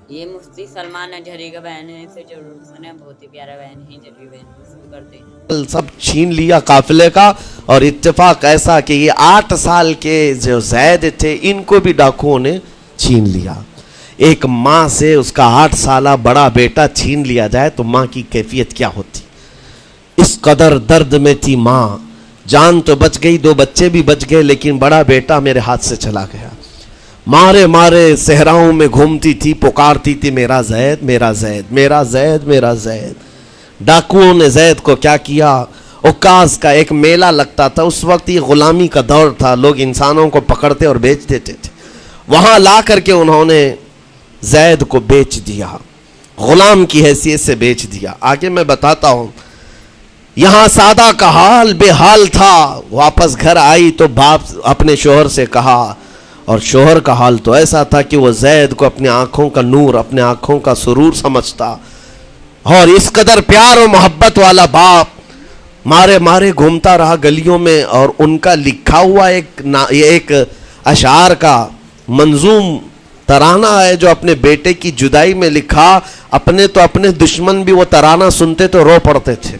یہ مفتی سلمان اجہری کا بیان ہے، اسے ضرور سنیں، بہت ہی پیارا بیان ہے، جلوی بیان شروع کرتے ہیں۔ سب چھین لیا قافلے کا، اور اتفاق ایسا کہ یہ 8 سال کے جو زید تھے ان کو بھی ڈاکوؤں نے چھین لیا۔ ایک ماں سے اس کا 8 سالہ بڑا بیٹا چھین لیا جائے تو ماں کی کیفیت کیا ہوتی؟ اس قدر درد میں تھی ماں، جان تو بچ گئی، 2 بچے بھی بچ گئے، لیکن بڑا بیٹا میرے ہاتھ سے چلا گیا۔ مارے مارے صحراؤں میں گھومتی تھی، پکارتی تھی میرا زید میرا زید میرا زید میرا زید۔ ڈاکوؤں نے زید کو کیا کیا؟ عکاظ کا ایک میلہ لگتا تھا، اس وقت یہ غلامی کا دور تھا، لوگ انسانوں کو پکڑتے اور بیچ دیتے تھے، وہاں لا کر کے انہوں نے زید کو بیچ دیا، غلام کی حیثیت سے بیچ دیا۔ آگے میں بتاتا ہوں۔ یہاں سادہ کا حال بے حال تھا، واپس گھر آئی تو باپ اپنے شوہر سے کہا، اور شوہر کا حال تو ایسا تھا کہ وہ زید کو اپنے آنکھوں کا نور، اپنے آنکھوں کا سرور سمجھتا، اور اس قدر پیار و محبت والا باپ مارے مارے گھومتا رہا گلیوں میں، اور ان کا لکھا ہوا ایک اشعار کا منظوم ترانہ ہے جو اپنے بیٹے کی جدائی میں لکھا۔ اپنے تو اپنے دشمن بھی وہ ترانہ سنتے تو رو پڑتے تھے۔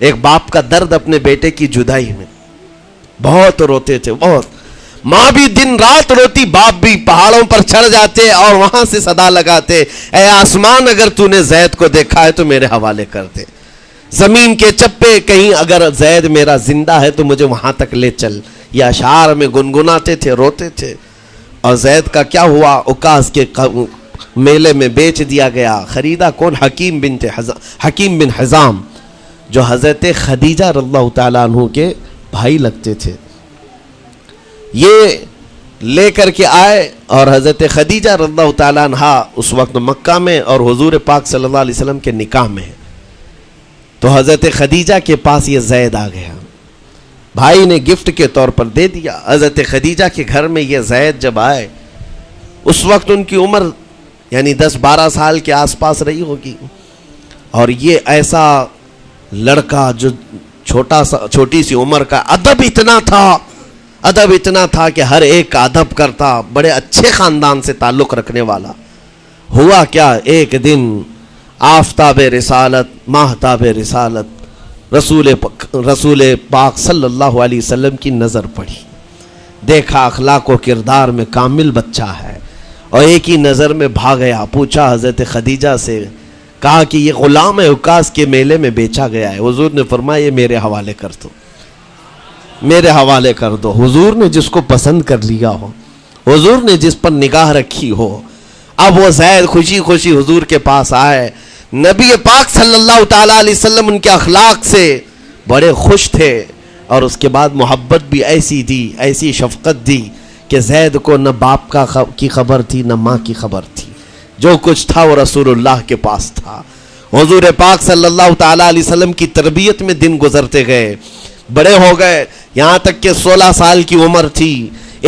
ایک باپ کا درد اپنے بیٹے کی جدائی میں، بہت روتے تھے، بہت۔ ماں بھی دن رات روتی، باپ بھی پہاڑوں پر چڑھ جاتے اور وہاں سے صدا لگاتے، اے آسمان اگر تو نے زید کو دیکھا ہے تو میرے حوالے کر دے، زمین کے چپے کہیں اگر زید میرا زندہ ہے تو مجھے وہاں تک لے چل۔ یہ اشعار میں گنگناتے تھے، روتے تھے۔ اور زید کا کیا ہوا؟ عکاظ کے میلے میں بیچ دیا گیا۔ خریدا کون؟ حکیم بن حزام، جو حضرت خدیجہ رضی اللہ تعالیٰ عنہ کے بھائی لگتے تھے۔ یہ لے کر کے آئے، اور حضرت خدیجہ رضی اللہ تعالیٰ عنہ اس وقت مکہ میں اور حضور پاک صلی اللہ علیہ وسلم کے نکاح میں ہے، تو حضرت خدیجہ کے پاس یہ زید آ گیا، بھائی نے گفٹ کے طور پر دے دیا۔ حضرت خدیجہ کے گھر میں یہ زید جب آئے، اس وقت ان کی عمر یعنی 10-12 سال کے آس پاس رہی ہوگی، اور یہ ایسا لڑکا جو چھوٹی سی عمر کا، ادب اتنا تھا کہ ہر ایک کا ادب کرتا، بڑے اچھے خاندان سے تعلق رکھنے والا۔ ہوا کیا؟ ایک دن آفتاب رسالت، ماہتاب رسالت رسول پاک صلی اللہ علیہ وسلم کی نظر پڑی، دیکھا اخلاق و کردار میں کامل بچہ ہے، اور ایک ہی نظر میں بھاگ گیا۔ پوچھا حضرت خدیجہ سے، کہا کہ یہ غلام ہے، عکاظ کے میلے میں بیچا گیا ہے۔ حضور نے فرمایا یہ میرے حوالے کر دو، میرے حوالے کر دو۔ حضور نے جس کو پسند کر لیا ہو، حضور نے جس پر نگاہ رکھی ہو، اب وہ زید خوشی خوشی حضور کے پاس آئے۔ نبی پاک صلی اللہ تعالیٰ علیہ وسلم ان کے اخلاق سے بڑے خوش تھے، اور اس کے بعد محبت بھی ایسی دی، ایسی شفقت دی کہ زید کو نہ باپ کی خبر تھی نہ ماں کی خبر تھی، جو کچھ تھا وہ رسول اللہ کے پاس تھا۔ حضور پاک صلی اللہ تعالیٰ علیہ وسلم کی تربیت میں دن گزرتے گئے، بڑے ہو گئے، یہاں تک کہ 16 سال کی عمر تھی۔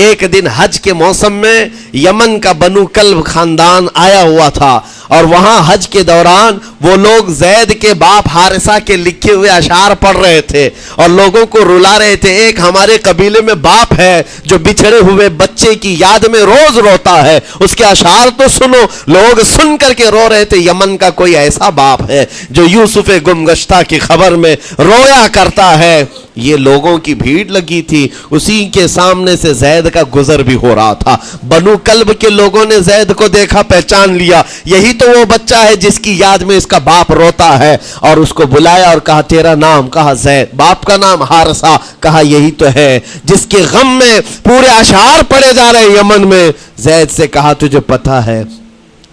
ایک دن حج کے موسم میں یمن کا بنو کلب خاندان آیا ہوا تھا، اور وہاں حج کے دوران وہ لوگ زید کے باپ حارثہ کے لکھے ہوئے اشعار پڑھ رہے تھے اور لوگوں کو رلا رہے تھے۔ ایک ہمارے قبیلے میں باپ ہے جو بچھڑے ہوئے بچے کی یاد میں روز روتا ہے، اس کے اشعار تو سنو۔ لوگ سن کر کے رو رہے تھے، یمن کا کوئی ایسا باپ ہے جو یوسف گم گشتہ کی خبر میں رویا کرتا ہے۔ یہ لوگوں کی بھیڑ لگی تھی، اسی کے سامنے سے زید کا گزر بھی ہو رہا تھا۔ بنو کلب کے لوگوں نے زید کو دیکھا، پہچان لیا، یہی تو وہ بچہ ہے جس کی یاد میں اس کا باپ روتا ہے، اور اس کو بلایا اور کہا تیرا نام؟ کہا زید۔ باپ کا نام حارثہ؟ کہا یہی تو ہے جس کے غم میں پورے اشعار پڑھے جا رہے ہیں یمن میں۔ زید سے کہا تجھے پتہ ہے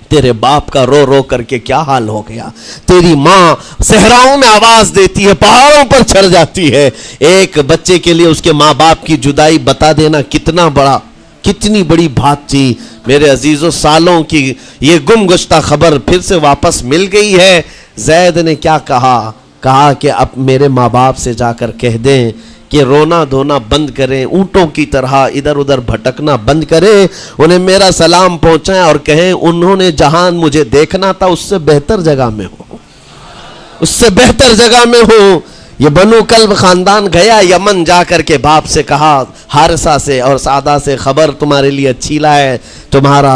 تیرے باپ کا رو رو کر کے کیا حال ہو گیا؟ تیری ماں صحراؤں میں آواز دیتی ہے، پہاڑوں پر چڑھ جاتی ہے۔ ایک بچے کے لیے اس کے ماں باپ کی جدائی بتا دینا کتنی بڑی بات تھی۔ میرے عزیزوں، سالوں کی یہ گم گشتہ خبر پھر سے واپس مل گئی ہے۔ زید نے کیا کہا کہ اب میرے ماں باپ سے جا کر کہہ دیں کہ رونا دھونا بند کریں، اونٹوں کی طرح ادھر ادھر بھٹکنا بند کریں، انہیں میرا سلام پہنچائیں اور کہیں انہوں نے جہاں مجھے دیکھنا تھا اس سے بہتر جگہ میں ہوں، اس سے بہتر جگہ میں ہوں۔ یہ بنو کلب خاندان گیا یمن، جا کر کے باپ سے کہا حارثہ سے اور سعدہ سے خبر تمہارے لیے اچھی لائے، تمہارا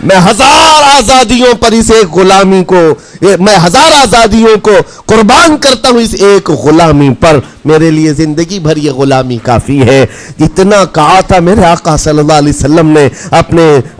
میں ہزار آزادیوں پر اس ایک غلامی کو، میں ہزار آزادیوں کو قربان کرتا ہوں اس ایک غلامی پر، میرے لیے زندگی بھر یہ غلامی کافی ہے۔ اتنا کہا تھا میرے آقا صلی اللہ علیہ وسلم نے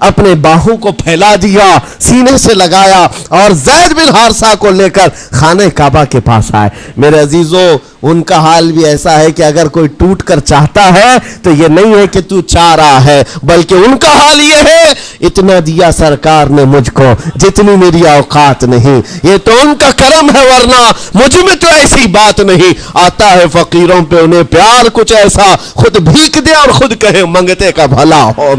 اپنے باہوں کو پھیلا دیا، سینے سے لگایا اور زید بن حارثہ کو لے کر خانہ کعبہ کے پاس آئے۔ میرے عزیزو، ان کا حال بھی ایسا ہے کہ اگر کوئی ٹوٹ کر چاہتا ہے تو یہ نہیں ہے کہ تو چاہ رہا ہے، بلکہ ان کا حال یہ ہے اتنا دیا سرکار نے مجھ کو جتنی میری اوقات نہیں، یہ تو ان کا کرم ہے، ورنہ مجھ میں تو ایسی بات نہیں۔ آتا ہے فقیروں پہ انہیں پیار کچھ ایسا، خود بھیک دے اور خود کہے منگتے کا بھلا ہو۔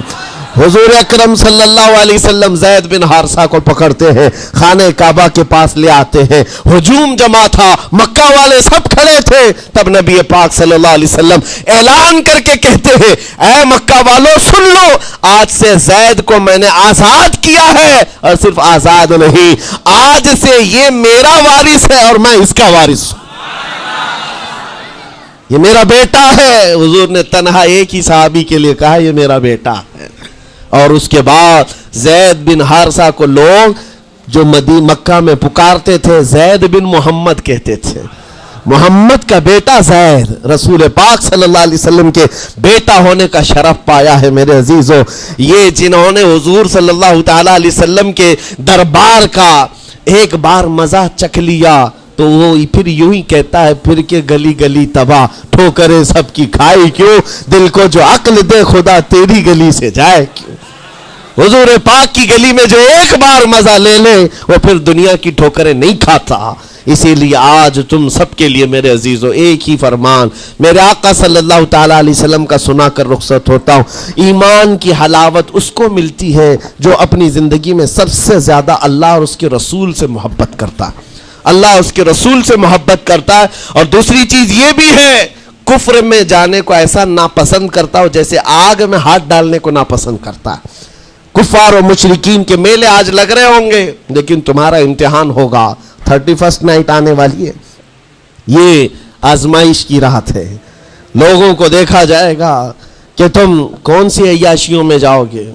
حضور اکرم صلی اللہ علیہ وسلم زید بن حارثہ کو پکڑتے ہیں، خانہ کعبہ کے پاس لے آتے ہیں، ہجوم جمع تھا، مکہ والے سب کھڑے تھے۔ تب نبی پاک صلی اللہ علیہ وسلم اعلان کر کے کہتے ہیں، اے مکہ والوں سن لو، آج سے زید کو میں نے آزاد کیا ہے، اور صرف آزاد نہیں، آج سے یہ میرا وارث ہے اور میں اس کا وارث ہوں، یہ میرا بیٹا ہے۔ حضور نے تنہا ایک ہی صحابی کے لیے کہا یہ میرا بیٹا ہے۔ اور اس کے بعد زید بن حارثہ کو لوگ جو مکہ میں پکارتے تھے زید بن محمد کہتے تھے، محمد کا بیٹا زید، رسول پاک صلی اللہ علیہ وسلم کے بیٹا ہونے کا شرف پایا ہے۔ میرے عزیزو، یہ جنہوں نے حضور صلی اللہ تعالی علیہ وسلم کے دربار کا ایک بار مزہ چکھ لیا تو وہ پھر یوں ہی کہتا ہے پھر کے گلی گلی تباہ، ٹھوکریں سب کی کھائی کیوں، دل کو جو عقل دے خدا تیری گلی سے جائے کیوں۔ حضور پاک کی گلی میں جو ایک بار مزہ لے لے وہ پھر دنیا کی ٹھوکریں نہیں کھاتا۔ اسی لیے آج تم سب کے لیے میرے عزیزو ایک ہی فرمان میرے آقا صلی اللہ تعالی علیہ وسلم کا سنا کر رخصت ہوتا ہوں۔ ایمان کی حلاوت اس کو ملتی ہے جو اپنی زندگی میں سب سے زیادہ اللہ اور اس کے رسول سے محبت کرتا ہے، اللہ اس کے رسول سے محبت کرتا ہے۔ اور دوسری چیز یہ بھی ہے، کفر میں جانے کو ایسا ناپسند کرتا ہو جیسے آگ میں ہاتھ ڈالنے کو ناپسند کرتا ہے۔ کفار و مشرکین کے میلے آج لگ رہے ہوں گے، لیکن تمہارا امتحان ہوگا، 31 نائٹ آنے والی ہے، یہ آزمائش کی رات ہے۔ لوگوں کو دیکھا جائے گا کہ تم کون سی عیاشیوں میں جاؤ گے،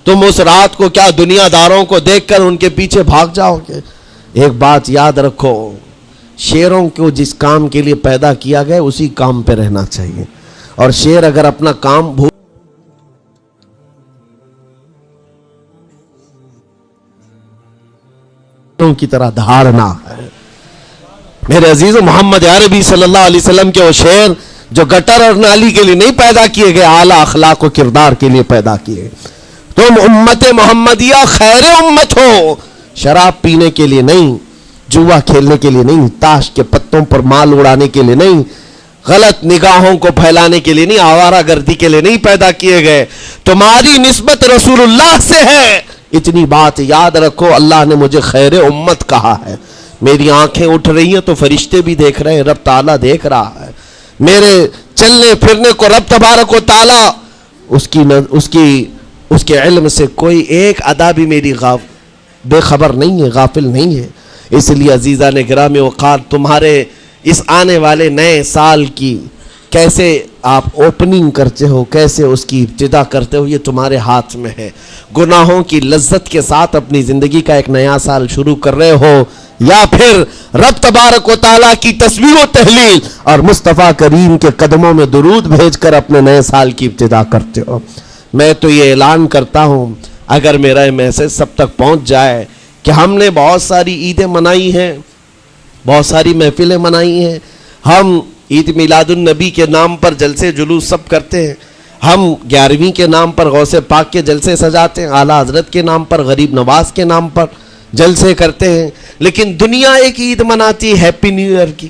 تم اس رات کو کیا دنیا داروں کو دیکھ کر ان کے پیچھے بھاگ جاؤ گے۔ ایک بات یاد رکھو، شیروں کو جس کام کے لیے پیدا کیا گیا اسی کام پہ رہنا چاہیے، اور شیر اگر اپنا کام کی طرح دھاڑنا ہے۔ میرے عزیز محمد عربی صلی اللہ علیہ وسلم کے وہ شیر جو گٹر اور نالی کے لیے نہیں پیدا کیے گئے، اعلیٰ اخلاق و کردار کے لیے پیدا کیے۔ تم امت محمدیہ خیر امت ہو، شراب پینے کے لیے نہیں، جوا کھیلنے کے لیے نہیں، تاش کے پتوں پر مال اڑانے کے لیے نہیں، غلط نگاہوں کو پھیلانے کے لیے نہیں، آوارہ گردی کے لیے نہیں پیدا کیے گئے۔ تمہاری نسبت رسول اللہ سے ہے، اتنی بات یاد رکھو۔ اللہ نے مجھے خیر امت کہا ہے، میری آنکھیں اٹھ رہی ہیں تو فرشتے بھی دیکھ رہے ہیں، رب تعالیٰ دیکھ رہا ہے میرے چلنے پھرنے کو۔ رب تبارک و تعالیٰ اس کے علم سے کوئی ایک ادا بھی میری بے خبر نہیں ہے، غافل نہیں ہے۔ اس لیے عزیزان گرامی وقار، تمہارے اس آنے والے نئے سال کی کیسے آپ اوپننگ کرتے ہو، کیسے اس کی ابتدا کرتے ہو، یہ تمہارے ہاتھ میں ہے۔ گناہوں کی لذت کے ساتھ اپنی زندگی کا ایک نیا سال شروع کر رہے ہو، یا پھر رب تبارک و تعالیٰ کی تسبیح و تہلیل اور مصطفیٰ کریم کے قدموں میں درود بھیج کر اپنے نئے سال کی ابتدا کرتے ہو۔ میں تو یہ اعلان کرتا ہوں، اگر میرا یہ میسج سب تک پہنچ جائے کہ ہم نے بہت ساری عیدیں منائی ہیں، بہت ساری محفلیں منائی ہیں، ہم عید میلاد النبی کے نام پر جلسے جلوس سب کرتے ہیں، ہم 11ویں کے نام پر غوث پاک کے جلسے سجاتے ہیں، اعلیٰ حضرت کے نام پر، غریب نواز کے نام پر جلسے کرتے ہیں، لیکن دنیا ایک عید مناتی ہے ہیپی نیو ایئر کی،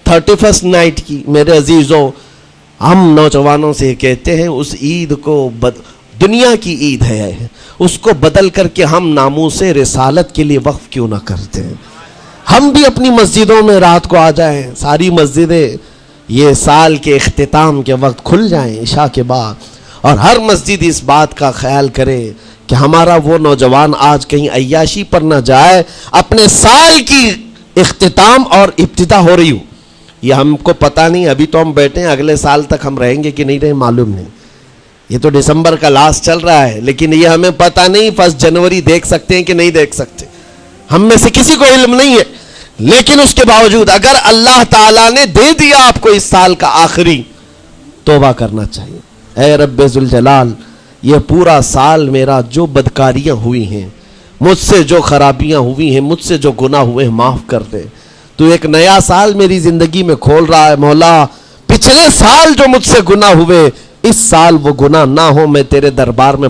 31 نائٹ کی۔ میرے عزیزوں، ہم نوجوانوں سے کہتے ہیں اس عید کو دنیا کی عید ہے، اس کو بدل کر کے ہم ناموس رسالت کے لیے وقف کیوں نہ کرتے ہیں؟ ہم بھی اپنی مسجدوں میں رات کو آ جائیں، ساری مسجدیں یہ سال کے اختتام کے وقت کھل جائیں عشاء کے بعد، اور ہر مسجد اس بات کا خیال کرے کہ ہمارا وہ نوجوان آج کہیں عیاشی پر نہ جائے، اپنے سال کی اختتام اور ابتدا ہو رہی ہو، یہ ہم کو پتہ نہیں، ابھی تو ہم بیٹھے ہیں، اگلے سال تک ہم رہیں گے کہ نہیں رہیں معلوم نہیں، یہ تو دسمبر کا لاسٹ چل رہا ہے، لیکن یہ ہمیں پتہ نہیں 1 جنوری دیکھ سکتے ہیں کہ نہیں دیکھ سکتے، ہم میں سے کسی کو علم نہیں ہے. لیکن اس کے باوجود اگر اللہ تعالیٰ نے دے دیا آپ کو اس سال کا آخری، توبہ کرنا چاہیے. اے رب ذوالجلال، یہ پورا سال میرا جو بدکاریاں ہوئی ہیں، مجھ سے جو خرابیاں ہوئی ہیں، مجھ سے جو گناہ ہوئے ہیں، معاف کر دے. تو ایک نیا سال میری زندگی میں کھول رہا ہے مولا. پچھلے سال جو مجھ سے گناہ ہوئے، اس سال وہ گناہ نہ ہو. میں تیرے دربار میں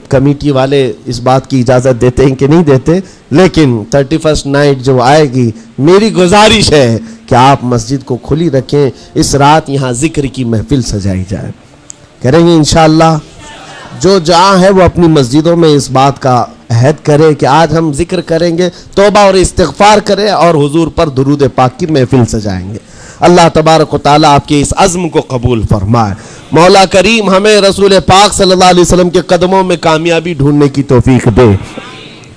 کمیٹی والے اس بات کی اجازت دیتے ہیں کہ نہیں دیتے، لیکن 31 نائٹ جو آئے گی، میری گزارش ہے کہ آپ مسجد کو کھلی رکھیں. اس رات یہاں ذکر کی محفل سجائی جائے. کریں گے انشاءاللہ. جو جہاں ہے وہ اپنی مسجدوں میں اس بات کا عہد کرے کہ آج ہم ذکر کریں گے، توبہ اور استغفار کریں اور حضور پر درود پاک کی محفل سجائیں گے. اللہ تبارک و تعالیٰ آپ کے اس عزم کو قبول فرمائے. مولا کریم ہمیں رسول پاک صلی اللہ علیہ وسلم کے قدموں میں کامیابی ڈھونڈنے کی توفیق دے.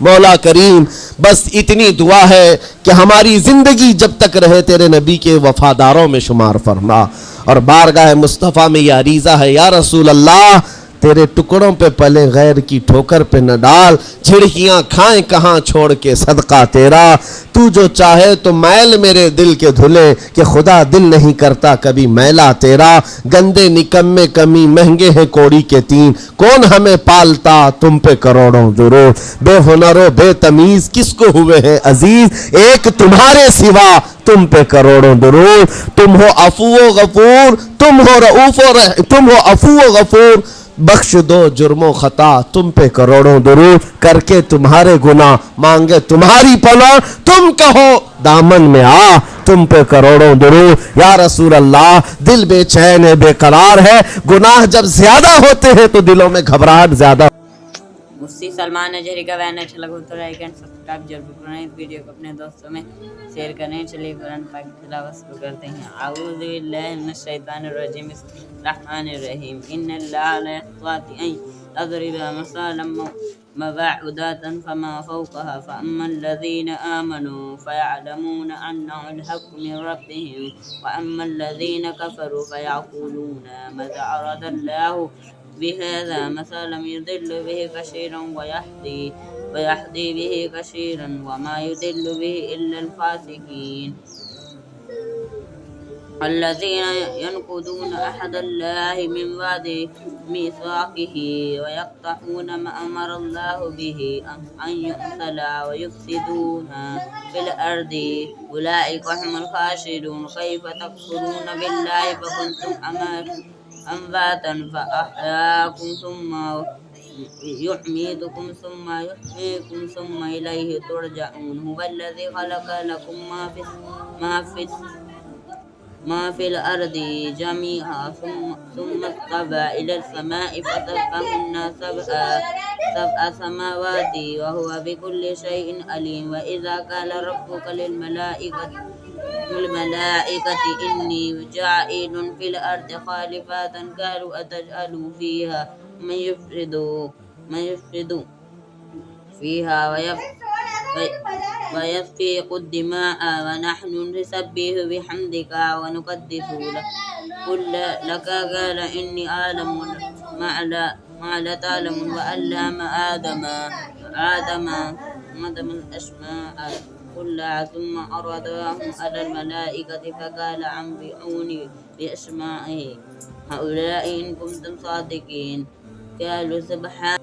مولا کریم بس اتنی دعا ہے کہ ہماری زندگی جب تک رہے تیرے نبی کے وفاداروں میں شمار فرما. اور بارگاہ مصطفیٰ میں یہ عریضہ ہے یا رسول اللہ، تیرے ٹکڑوں پہ پلے غیر کی ٹھوکر پہ نہ ڈال. جھڑکیاں کھائیں کہاں چھوڑ کے صدقہ تیرا. تو جو چاہے تو میل میرے دل کے دھلے، کہ خدا دل نہیں کرتا کبھی میلا تیرا. گندے نکمے کمی مہنگے ہیں کوڑی کے 3، کون ہمیں پالتا تم پہ کروڑوں درود. بے ہنر و بے تمیز کس کو ہوئے ہیں عزیز، ایک تمہارے سوا تم پہ کروڑوں درود. تم ہو عفو و غفور، تم ہو رؤوف و تم ہو عفو و غفور، بخش دو جرم و خطا تم پہ کروڑوں درود. کر کے تمہارے گناہ مانگے تمہاری پناہ، تم کہو دامن میں آ تم پہ کروڑوں درود. یا رسول اللہ دل بے چین ہے، بے قرار ہے. گناہ جب زیادہ ہوتے ہیں تو دلوں میں گھبراہٹ زیادہ. مفتی سلمان اجہری کا بیان اچھا لگا تو لائک اینڈ سبسکرائب ضرور کریں. اس ویڈیو کو اپنے دوستوں میں شیئر کریں. چلیے قرآن پاک کی تلاوت شروع کرتے ہیں. اعوذ باللہ من الشیطان الرجیم، بسم اللہ الرحمن الرحیم. ان اللہ لا یستطیع ان یضرب مثلا مبعوضة فما فوقها فأما الذين آمنوا فيعلمون أنه الحق من ربهم وأما الذين كفروا فيقولون ماذا أراد الله بهذا مثلا يضل به كثيرا ويهدي به كثيرا وما يضل به إلا الفاسقين الذين ينقضون عهد الله من بعد ميثاقه ويقطعون ما أمر الله به أن يؤصل ويفسدون في الأرض أولئك هم الخاسرون. كيف تكفرون بالله فكنتم أمواتا فأحياكم ثم يحييكم ثم إليه ترجعون. هو الذي خلق لكم ما في الأرض جميعا ثم استوى إلى السماء فسواهن سبع سماوات وهو بكل شيء عليم. وإذا قال ربك للملائكة إني جاعل في الأرض خليفة قالوا أتجعل فيها من يفسد فيها ويسفك الدماء ونحن نسبح بحمدك ونقدس لك قال إني أعلم ما لا تعلمون وعلم آدم آدم الأسماء كلها ثم عرضهم على الملائكة فقال أنبئوني بأسماء هؤلاء إن كنتم صادقين قالوا سبحان